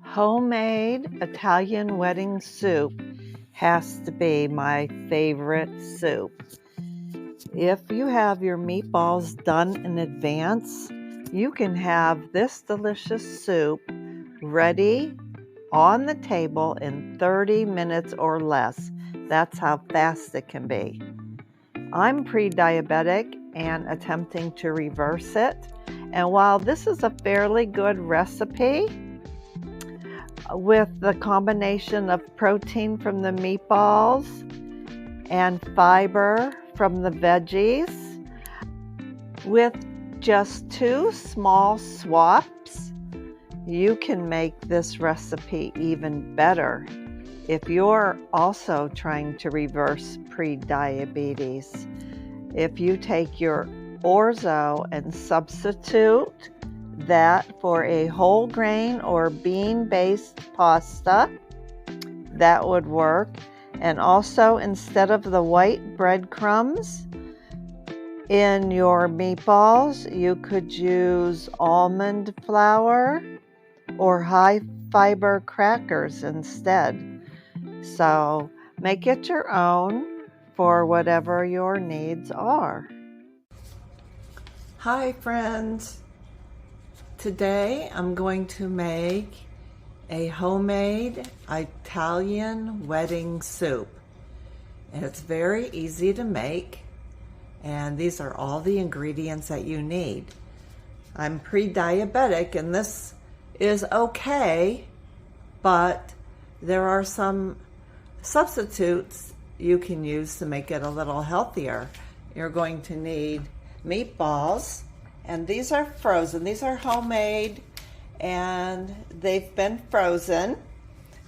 Homemade Italian wedding soup has to be my favorite soup. If you have your meatballs done in advance, you can have this delicious soup ready on the table in 30 minutes or less. That's how fast it can be. I'm pre-diabetic and attempting to reverse it. And while this is a fairly good recipe, with the combination of protein from the meatballs and fiber from the veggies, with just 2 small swaps, you can make this recipe even better if you're also trying to reverse pre-diabetes. If you take your orzo and substitute that for a whole grain or bean-based pasta, that would work. And also, instead of the white breadcrumbs in your meatballs, you could use almond flour or high fiber crackers instead. So make it your own for whatever your needs are. Hi friends! Today I'm going to make a homemade Italian wedding soup. And it's very easy to make, and these are all the ingredients that you need. I'm pre-diabetic and this is okay, but there are some substitutes you can use to make it a little healthier. You're going to need meatballs, and these are frozen. These are homemade and they've been frozen,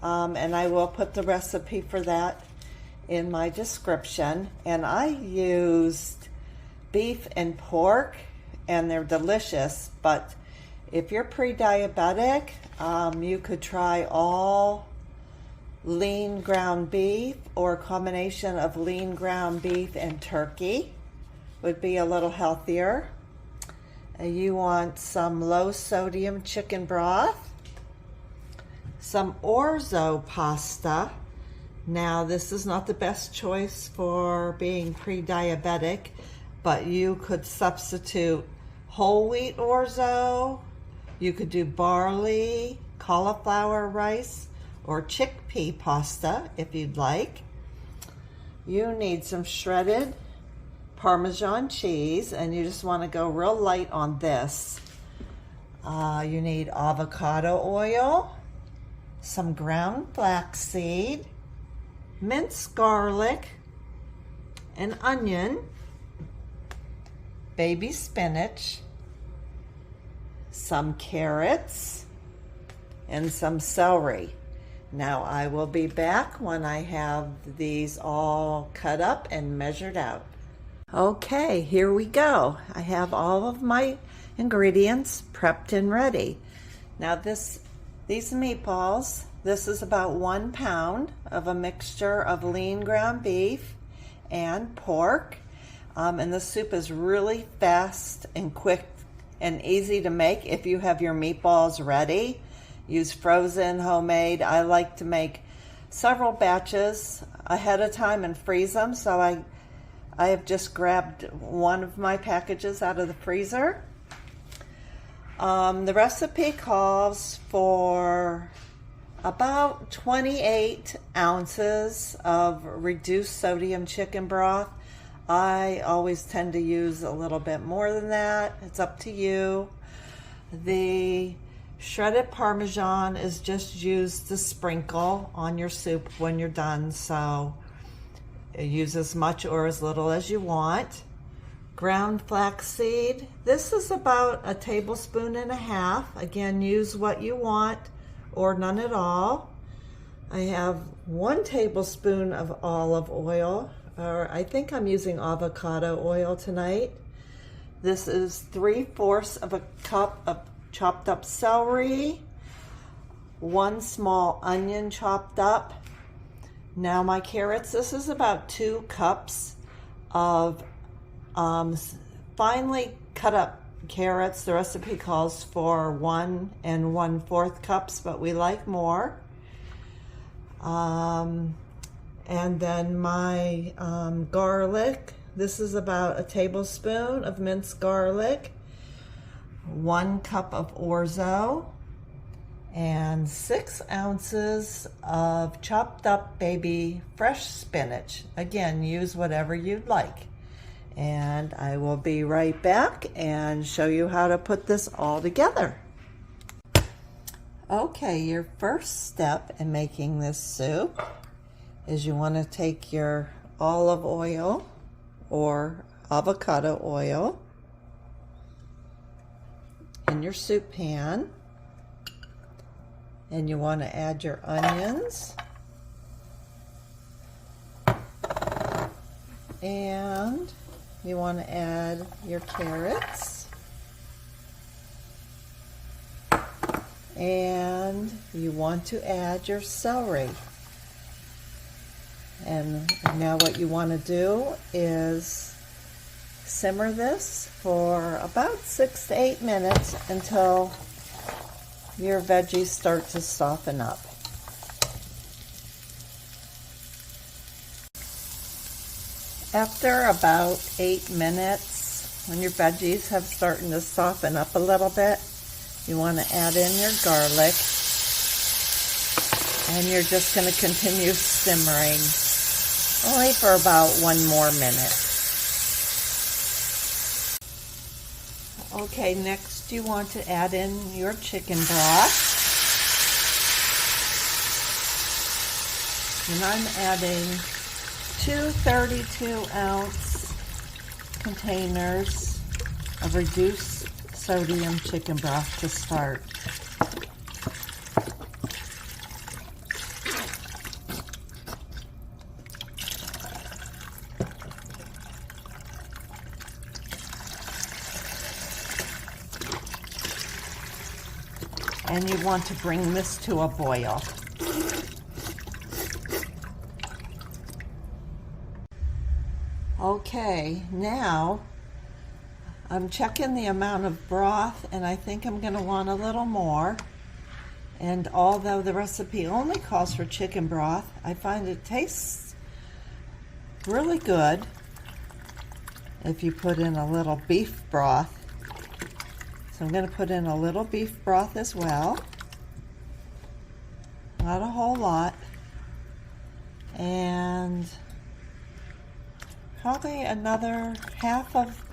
and I will put the recipe for that in my description. And I used beef and pork and they're delicious, but if you're pre-diabetic, you could try all lean ground beef, or a combination of lean ground beef and turkey would be a little healthier. You want some low sodium chicken broth, some orzo pasta. Now this is not the best choice for being pre-diabetic, but you could substitute whole wheat orzo, you could do barley, cauliflower rice, or chickpea pasta if you'd like. You need some shredded Parmesan cheese, and you just want to go real light on this. You need avocado oil, some ground flaxseed, minced garlic, an onion, baby spinach, some carrots, and some celery. Now I will be back when I have these all cut up and measured out. Okay, here we go. I have all of my ingredients prepped and ready. Now these meatballs, this is about 1 pound of a mixture of lean ground beef and pork. And the soup is really fast and quick and easy to make if you have your meatballs ready. Use frozen, homemade. I like to make several batches ahead of time and freeze them, so I have just grabbed one of my packages out of the freezer. The recipe calls for about 28 ounces of reduced sodium chicken broth. I always tend to use a little bit more than that. It's up to you. The shredded Parmesan is just used to sprinkle on your soup when you're done, so use as much or as little as you want. Ground flaxseed, this is about 1.5 tablespoons. Again, use what you want or none at all. I have 1 tablespoon of olive oil, or I think I'm using avocado oil tonight. This is 3/4 of a cup of chopped up celery, 1 small onion chopped up. Now my carrots, this is about 2 cups of finely cut up carrots. The recipe calls for 1 1/4 cups, but we like more. And then my garlic. This is about a tablespoon of minced garlic, 1 cup of orzo, and 6 ounces of chopped up baby fresh spinach. Again, use whatever you'd like. And I will be right back and show you how to put this all together. Okay, your first step in making this soup is you want to take your olive oil or avocado oil in your soup pan, and you want to add your onions and you want to add your carrots, and you want to add your celery. And now what you want to do is simmer this for about 6 to 8 minutes until your veggies start to soften up. After about 8 minutes, when your veggies have started to soften up a little bit, you want to add in your garlic, and you're just going to continue simmering only for about 1 more minute. Okay, next you want to add in your chicken broth. And I'm adding 2 32-ounce containers of reduced sodium chicken broth to start. And you want to bring this to a boil. Okay, now I'm checking the amount of broth, and I think I'm going to want a little more. And although the recipe only calls for chicken broth, I find it tastes really good if you put in a little beef broth. So I'm going to put in a little beef broth as well. Not a whole lot. And probably another half of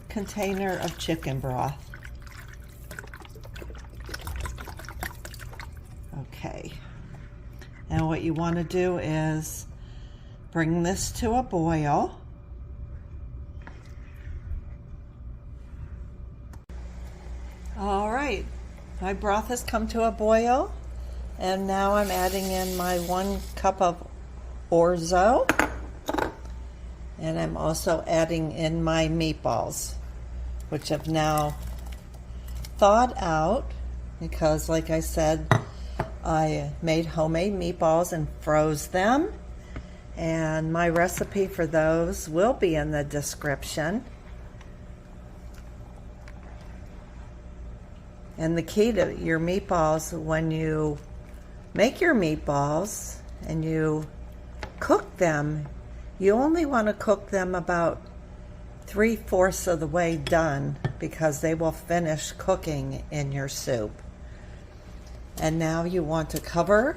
container of chicken broth. Okay. And what you want to do is bring this to a boil. All right, my broth has come to a boil, and now I'm adding in my 1 cup of orzo, and I'm also adding in my meatballs, which have now thawed out because, like I said, I made homemade meatballs and froze them, and my recipe for those will be in the description. And the key to your meatballs, when you make your meatballs and you cook them, you only want to cook them about 3/4 of the way done, because they will finish cooking in your soup. And now you want to cover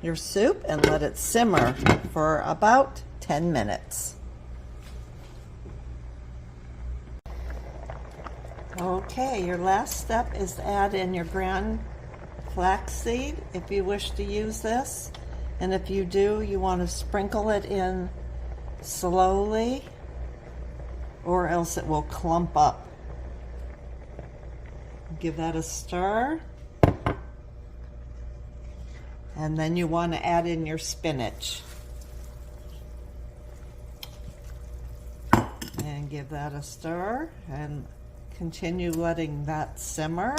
your soup and let it simmer for about 10 minutes. Okay, your last step is to add in your ground flaxseed if you wish to use this. And if you do, you want to sprinkle it in slowly, or else it will clump up. Give that a stir. And then you want to add in your spinach. And give that a stir, and continue letting that simmer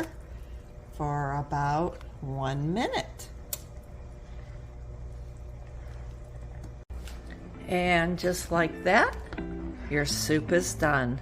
for about 1 minute. And just like that, your soup is done.